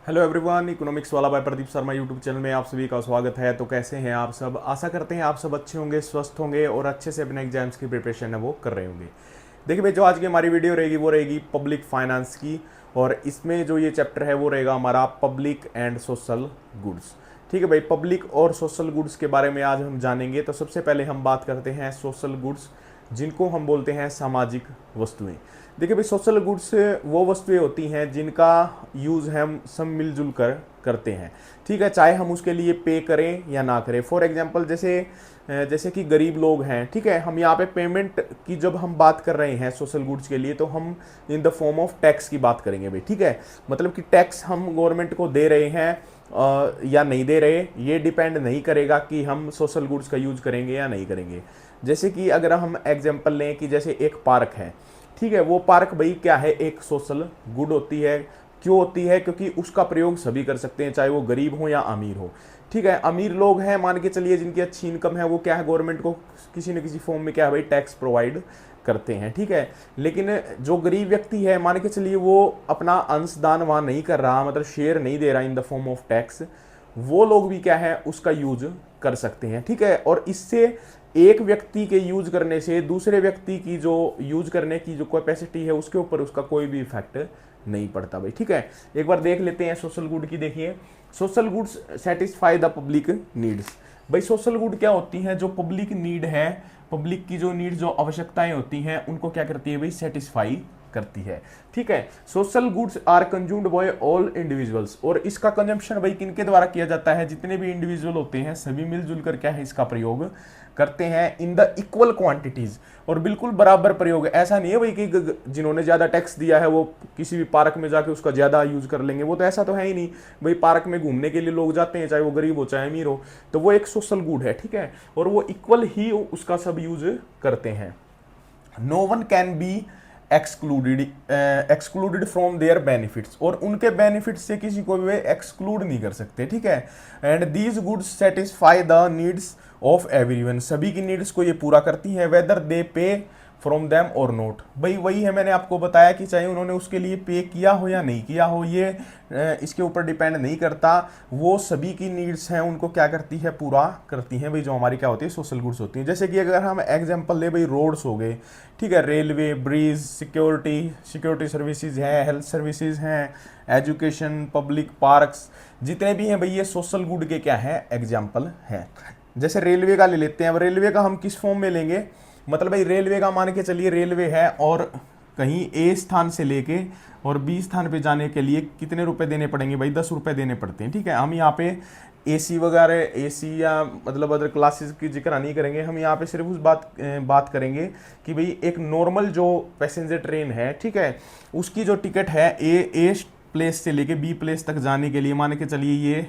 Hello everyone, economics वाला by Pradeep Sharma YouTube channel में आप सभी का स्वागत है। तो कैसे हैं आप सब? आशा करते हैं आप सब अच्छे होंगे, स्वस्थ होंगे और अच्छे से अपने एग्जाम्स की प्रिपरेशन है वो कर रहे होंगे। देखिए भाई, जो आज की हमारी वीडियो रहेगी वो रहेगी पब्लिक फाइनेंस की, और इसमें जो ये चैप्टर है वो रहेगा हमारा पब्लिक एंड सोशल गुड्स। ठीक है भाई, पब्लिक और सोशल गुड्स के बारे में आज हम जानेंगे। तो सबसे पहले हम बात करते हैं सोशल गुड्स, जिनको हम बोलते हैं सामाजिक वस्तुएं। देखिए भाई, सोशल गुड्स वो वस्तुएं होती हैं जिनका यूज़ हम सब मिलजुल कर करते हैं। ठीक है, चाहे हम उसके लिए पे करें या ना करें। फॉर एग्जांपल जैसे कि गरीब लोग हैं, ठीक है, हम यहाँ पे पेमेंट की जब हम बात कर रहे हैं सोशल गुड्स के लिए, तो हम in the form of tax की बात करेंगे भाई। ठीक है, मतलब कि टैक्स हम गवर्नमेंट को दे रहे हैं या नहीं दे रहे, ये डिपेंड नहीं करेगा कि हम सोशल गुड्स का यूज करेंगे या नहीं करेंगे। जैसे कि अगर हम एग्जांपल लें कि जैसे एक पार्क है, ठीक है, वो पार्क भाई क्या है, एक सोशल गुड होती है। क्यों होती है? क्योंकि उसका प्रयोग सभी कर सकते हैं, चाहे वो गरीब हो या अमीर हो। ठीक है, अमीर लोग हैं मान के चलिए, जिनकी अच्छी इनकम है, वो क्या है, गवर्नमेंट को किसी न किसी फॉर्म में क्या है भाई, टैक्स प्रोवाइड करते हैं। ठीक है, लेकिन जो गरीब व्यक्ति है मान के चलिए, वो अपना अंशदान वहाँ नहीं कर रहा, मतलब शेयर नहीं दे रहा in the form of tax, वो लोग भी क्या है उसका यूज कर सकते हैं। ठीक है, और इससे एक व्यक्ति के यूज करने से दूसरे व्यक्ति की जो यूज करने की जो कैपेसिटी है उसके ऊपर उसका कोई भी इफेक्ट नहीं पड़ता भाई। ठीक है, एक बार देख लेते हैं सोशल गुड की। देखिए, social goods satisfy the public needs. भाई सोशल गुड क्या होती है? जो पब्लिक नीड है, पब्लिक की जो नीड, जो आवश्यकताएं होती हैं, उनको क्या करती है भाई, सेटिस्फाई करती है। ठीक है, social goods are consumed by all individuals, और इसका कंजम्पशन भाई किनके द्वारा किया जाता है? जितने भी इंडिविजुअल होते हैं सभी मिलजुल कर क्या है इसका प्रयोग करते हैं इन द इक्वल क्वांटिटीज, और बिल्कुल बराबर प्रयोग। ऐसा नहीं है भाई कि जिन्होंने ज्यादा टैक्स दिया है वो किसी भी पार्क में जाके उसका ज्यादा यूज कर लेंगे, वो तो ऐसा तो है ही नहीं भाई। पार्क में घूमने के लिए लोग जाते हैं, चाहे वो गरीब हो चाहे अमीर हो, तो वो एक सोशल गुड है। ठीक है, और वो इक्वल ही उसका सब यूज करते हैं। No one can be excluded from their benefits, और उनके बेनिफिट से किसी को भी एक्सक्लूड नहीं कर सकते। ठीक है, and these goods satisfy the needs of everyone, सभी की नीड्स को ये पूरा करती है, वेदर दे पे फ्रॉम देम और नोट। भाई वही है, मैंने आपको बताया कि चाहे उन्होंने उसके लिए पे किया हो या नहीं किया हो, ये इसके ऊपर डिपेंड नहीं करता। वो सभी की नीड्स हैं उनको क्या करती है, पूरा करती हैं भाई, जो हमारी क्या होती है, सोशल गुड्स होती हैं। जैसे कि अगर हम एग्जांपल ले भाई, रोड्स हो गए, ठीक है, रेलवे, ब्रिज, सिक्योरिटी सर्विसेज हैं, हेल्थ सर्विसेज हैं, एजुकेशन, पब्लिक पार्क्स, जितने भी हैं भाई, ये सोशल गुड के क्या है, एग्जाम्पल हैं। जैसे रेलवे का ले लेते हैं। अब रेलवे का हम किस फॉर्म में लेंगे? मतलब भाई रेलवे का मान के चलिए, रेलवे है और कहीं ए स्थान से लेके और बी स्थान पे जाने के लिए कितने रुपए देने पड़ेंगे भाई? 10 रुपए देने पड़ते हैं। ठीक है, हम यहाँ पे एसी वगैरह, एसी या मतलब अदर क्लासेस की जिक्र नहीं करेंगे, हम यहाँ पे सिर्फ उस बात करेंगे कि भाई एक नॉर्मल जो पैसेंजर ट्रेन है, ठीक है, उसकी जो टिकट है ए प्लेस से लेके बी प्लेस तक जाने के लिए मान के चलिए ये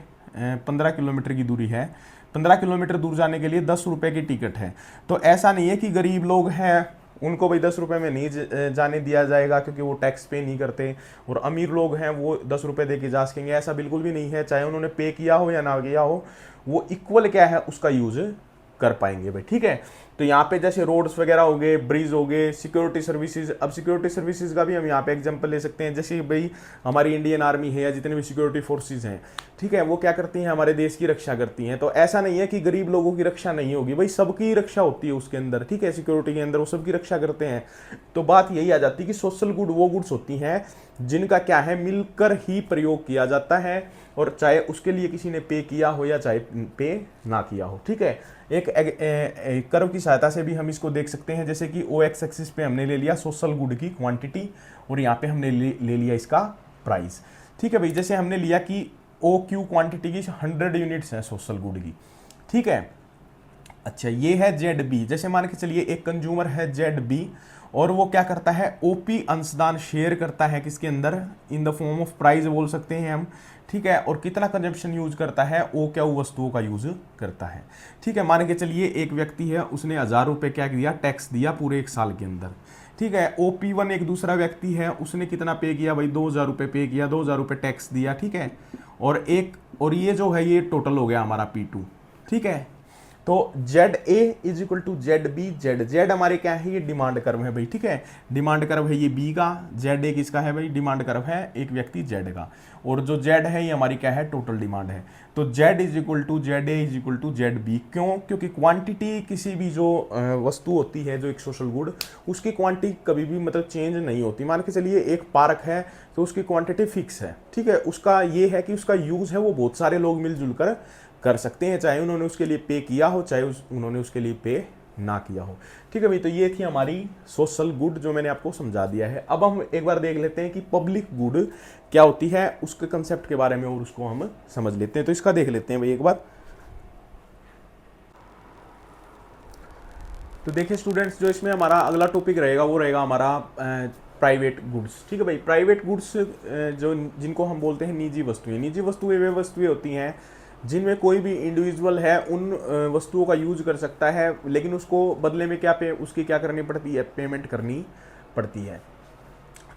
15 किलोमीटर की दूरी है। 15 किलोमीटर दूर जाने के लिए 10 रुपए की टिकट है। तो ऐसा नहीं है कि गरीब लोग हैं उनको भाई 10 रुपए में नहीं जाने दिया जाएगा क्योंकि वो टैक्स पे नहीं करते, और अमीर लोग हैं वो 10 रुपए दे के जा सकेंगे, ऐसा बिल्कुल भी नहीं है। चाहे उन्होंने पे किया हो या ना किया हो, वो इक्वल क्या है उसका यूज कर पाएंगे भाई। ठीक है, तो यहाँ पे जैसे रोड्स वगैरह हो गए, ब्रिज हो गए, सिक्योरिटी सर्विसेज। अब सिक्योरिटी सर्विसेज का भी हम यहाँ पे एग्जांपल ले सकते हैं। जैसे भाई हमारी इंडियन आर्मी है या जितने भी सिक्योरिटी फोर्सेज हैं, ठीक है, वो क्या करती हैं, हमारे देश की रक्षा करती हैं। तो ऐसा नहीं है कि गरीब लोगों की रक्षा नहीं होगी भाई, सबकी रक्षा होती है उसके अंदर। ठीक है, सिक्योरिटी के अंदर वो सबकी रक्षा करते हैं। तो बात यही आ जाती है कि सोशल गुड वो गुड्स होती हैं जिनका क्या है, मिलकर ही प्रयोग किया जाता है, और चाहे उसके लिए किसी ने पे किया हो या चाहे पे ना किया हो। ठीक है, एक कर्व की सहायता से भी हम इसको देख सकते हैं। जैसे कि ओ एक्स एक्सिस पे हमने ले लिया सोशल गुड की क्वांटिटी, और यहाँ पे हमने ले लिया इसका प्राइस। ठीक है भाई, जैसे हमने लिया कि ओ क्यू क्वांटिटी की 100 यूनिट्स हैं सोशल गुड की। ठीक है, अच्छा ये है जेड बी। जैसे मान के चलिए एक कंज्यूमर है जेड बी, और वो क्या करता है, ओपी अंशदान शेयर करता है किसके अंदर, in the form of price बोल सकते हैं हम। ठीक है, और कितना कंजप्शन यूज करता है, ओ क्या वस्तुओं का यूज करता है। ठीक है, मान के चलिए एक व्यक्ति है, उसने 1000 रुपये क्या दिया, टैक्स दिया पूरे एक साल के अंदर। ठीक है, OP1 एक दूसरा व्यक्ति है, उसने कितना पे किया भाई, 2000 रुपये पे किया, 2000 रुपये टैक्स दिया। ठीक है, और ये जो है ये टोटल हो गया हमारा P2। ठीक है, तो Z A is equal to Z B Z Z हमारे क्या है, ये डिमांड कर्व है भाई, ठीक है, डिमांड कर्व है ये बी का, जेड ए किसका है भाई, डिमांड कर्व है एक व्यक्ति जेड का, और जो जेड है ये हमारी क्या है, टोटल डिमांड है। तो Z is equal to Z A is equal to Z B, क्यों, क्योंकि क्वांटिटी किसी भी जो वस्तु होती है, जो एक सोशल गुड, उसकी क्वांटिटी कभी भी मतलब चेंज नहीं होती। मान के चलिए एक पार्क है तो उसकी क्वांटिटी फिक्स है, ठीक है, उसका ये है कि उसका यूज है वो बहुत सारे लोग मिलजुल कर सकते हैं, चाहे उन्होंने उसके लिए पे किया हो, चाहे उन्होंने उसके लिए पे ना किया हो। ठीक है भाई, तो ये थी हमारी सोशल गुड जो मैंने आपको समझा दिया है। अब हम एक बार देख लेते हैं कि पब्लिक गुड क्या होती है, उसके कंसेप्ट के बारे में, और उसको हम समझ लेते हैं। तो इसका देख लेते हैं भाई एक बार। तो देखिए स्टूडेंट्स, जो इसमें हमारा अगला टॉपिक रहेगा वो रहेगा हमारा प्राइवेट गुड्स। ठीक है भाई, प्राइवेट गुड्स जो जिनको हम बोलते हैं निजी वस्तुएं। निजी वस्तुएं वे वस्तुएं होती हैं जिनमें कोई भी इंडिविजुअल है उन वस्तुओं का यूज कर सकता है, लेकिन उसको बदले में उसकी क्या करनी पड़ती है, पेमेंट करनी पड़ती है।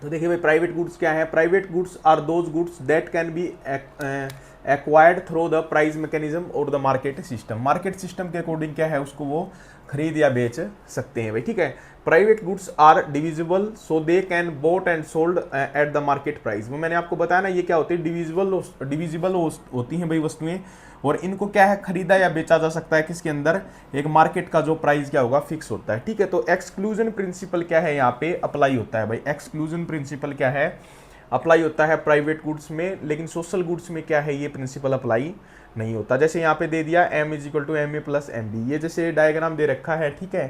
तो देखिए भाई, प्राइवेट गुड्स क्या है। Private goods are those goods that can be acquired through the price mechanism और the market system. Market system के अकॉर्डिंग क्या है, उसको वो खरीद या बेच सकते हैं भाई। ठीक है, private goods are divisible so they can bought and sold at the market price. वो मैंने आपको बताया ना, ये क्या होती है, डिविजिबल होती हैं भाई वस्तुएं, और इनको क्या है, खरीदा या बेचा जा सकता है किसके अंदर, एक मार्केट का जो प्राइस क्या होगा, फिक्स होता है। ठीक है, तो एक्सक्लूजन प्रिंसिपल क्या है, यहाँ पे अप्लाई होता है भाई। एक्सक्लूजन प्रिंसिपल क्या है, अप्लाई होता है प्राइवेट गुड्स में, लेकिन सोशल गुड्स में क्या है, ये प्रिंसिपल अप्लाई नहीं होता। जैसे यहाँ पे दे दिया M is equal to M A plus M B, ये जैसे डायग्राम दे रखा है। ठीक है,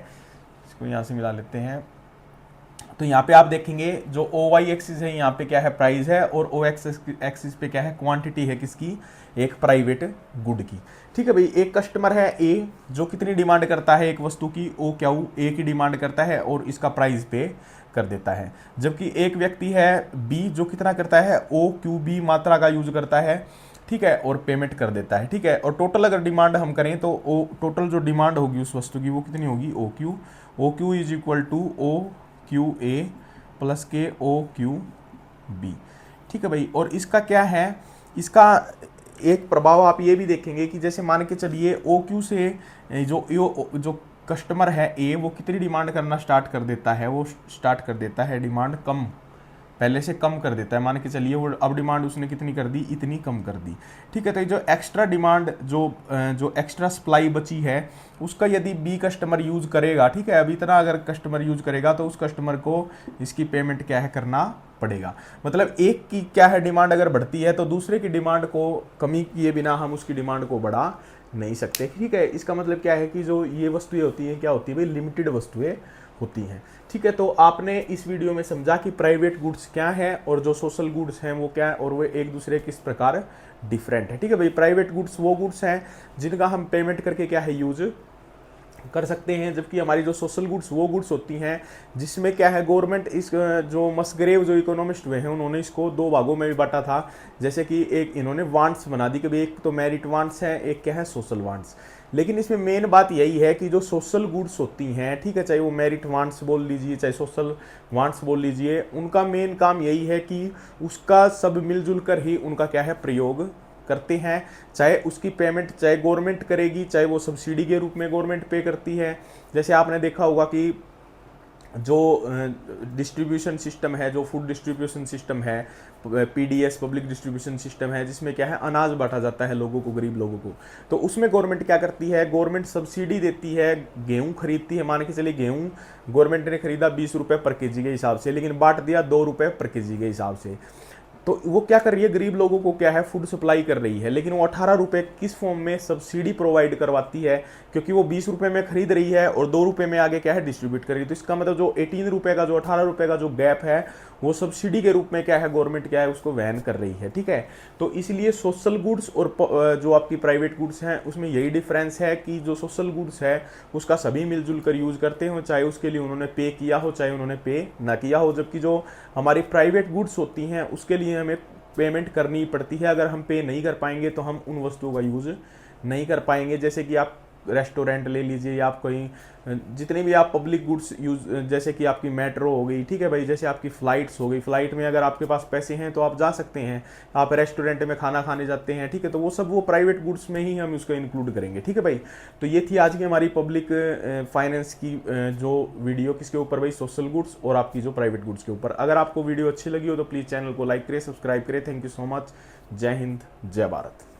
इसको यहाँ से मिला लेते हैं। तो यहाँ पे आप देखेंगे जो ओ वाई एक्सिस है, यहाँ पे क्या है, प्राइस है, और ओ एक्सिस पे क्या है, क्वांटिटी है किसकी, एक प्राइवेट गुड की। ठीक है भाई, एक कस्टमर है ए जो कितनी डिमांड करता है एक वस्तु की, ओ क्या ए की डिमांड करता है और इसका प्राइस पे कर देता है। जबकि एक व्यक्ति है बी जो कितना करता है, ओ क्यू बी मात्रा का यूज करता है, ठीक है, और पेमेंट कर देता है। ठीक है, और टोटल अगर डिमांड हम करें तो ओ टोटल जो डिमांड होगी उस वस्तु की वो कितनी होगी, O Q is equal to O Q A plus के ओ क्यू बी। ठीक है भाई, और इसका क्या है, इसका एक प्रभाव आप ये भी देखेंगे कि जैसे मान के चलिए ओ क्यू से जो कस्टमर है ए, वो कितनी डिमांड करना स्टार्ट कर देता है, वो स्टार्ट कर देता है डिमांड कम, पहले से कम कर देता है। मान के चलिए वो अब डिमांड उसने कितनी कर दी, इतनी कम कर दी। ठीक है, तो जो एक्स्ट्रा डिमांड जो एक्स्ट्रा सप्लाई बची है उसका यदि बी कस्टमर यूज करेगा, ठीक है, अब इतना अगर कस्टमर यूज करेगा तो उस कस्टमर को इसकी पेमेंट क्या है, करना पड़ेगा। मतलब एक की क्या है डिमांड अगर बढ़ती है तो दूसरे की डिमांड को कमी किए बिना हम उसकी डिमांड को बढ़ा नहीं सकते। ठीक है, इसका मतलब क्या है कि जो ये वस्तुएं होती हैं, क्या होती है भाई, लिमिटेड वस्तुएं होती हैं। ठीक है, तो आपने इस वीडियो में समझा कि प्राइवेट गुड्स क्या है और जो सोशल गुड्स हैं वो क्या है, और वो एक दूसरे किस प्रकार डिफरेंट है। ठीक है भाई, प्राइवेट गुड्स वो गुड्स हैं जिनका हम पेमेंट करके क्या है, यूज कर सकते हैं, जबकि हमारी जो सोशल गुड्स वो गुड्स होती हैं जिसमें क्या है, गवर्नमेंट इस जो मस्ग्रेव जो इकोनॉमिस्ट हुए हैं उन्होंने इसको दो भागों में भी बांटा था। जैसे कि एक इन्होंने वांट्स बना दी कि भाई एक तो मेरिट वांट्स है, एक क्या है, सोशल वांट्स। लेकिन इसमें मेन बात यही है कि जो सोशल गुड्स होती हैं, ठीक है, चाहे वो मेरिट वांट्स बोल लीजिए चाहे सोशल वांट्स बोल लीजिए, उनका मेन काम यही है कि उसका सब मिलजुल कर ही उनका क्या है, प्रयोग करते हैं। चाहे उसकी पेमेंट चाहे गवर्नमेंट करेगी, चाहे वो सब्सिडी के रूप में गवर्नमेंट पे करती है। जैसे आपने देखा होगा कि जो डिस्ट्रीब्यूशन सिस्टम है, जो फूड डिस्ट्रीब्यूशन सिस्टम है, पीडीएस पब्लिक डिस्ट्रीब्यूशन सिस्टम है, जिसमें क्या है, अनाज बांटा जाता है लोगों को, गरीब लोगों को, तो उसमें गवर्नमेंट क्या करती है, गवर्नमेंट सब्सिडी देती है, गेहूं खरीदती है। मान के चलिए गेहूं गवर्नमेंट ने खरीदा 20 रुपये पर केजी के हिसाब से, लेकिन बांट दिया 2 रुपये पर केजी के हिसाब से। तो वो क्या कर रही है, गरीब लोगों को क्या है, फूड सप्लाई कर रही है, लेकिन वो 18 रुपये किस फॉर्म में, सब्सिडी प्रोवाइड करवाती है, क्योंकि वो 20 रुपये में खरीद रही है और 2 रुपये में आगे क्या है, डिस्ट्रीब्यूट कर रही है। तो इसका मतलब जो 18 रुपये का, जो 18 रुपये का जो गैप है, वो सब्सिडी के रूप में क्या है, गवर्नमेंट क्या है, उसको वहन कर रही है। ठीक है, तो इसलिए सोशल गुड्स और जो आपकी प्राइवेट गुड्स हैं उसमें यही डिफरेंस है कि जो सोशल गुड्स है उसका सभी मिलजुल कर यूज करते हो, चाहे उसके लिए उन्होंने पे किया हो चाहे उन्होंने पे ना किया हो। जबकि जो हमारी प्राइवेट गुड्स होती हैं उसके लिए हमें पेमेंट करनी पड़ती है। अगर हम पे नहीं कर पाएंगे तो हम उन वस्तुओं का यूज नहीं कर पाएंगे। जैसे कि आप रेस्टोरेंट ले लीजिए या आप कहीं जितने भी आप पब्लिक गुड्स यूज, जैसे कि आपकी मेट्रो हो गई, ठीक है भाई, जैसे आपकी फ्लाइट्स हो गई, फ्लाइट में अगर आपके पास पैसे हैं तो आप जा सकते हैं, आप रेस्टोरेंट में खाना खाने जाते हैं, ठीक है, तो वो सब वो प्राइवेट गुड्स में ही हम उसको इंक्लूड करेंगे, ठीक है भाई। तो ये थी आज की हमारी पब्लिक फाइनेंस की जो वीडियो, किसके ऊपर भाई, सोशल गुड्स और आपकी जो प्राइवेट गुड्स के ऊपर। अगर आपको वीडियो अच्छी लगी हो तो प्लीज़ चैनल को लाइक करें, सब्सक्राइब करें। Thank you so much. जय हिंद, जय भारत।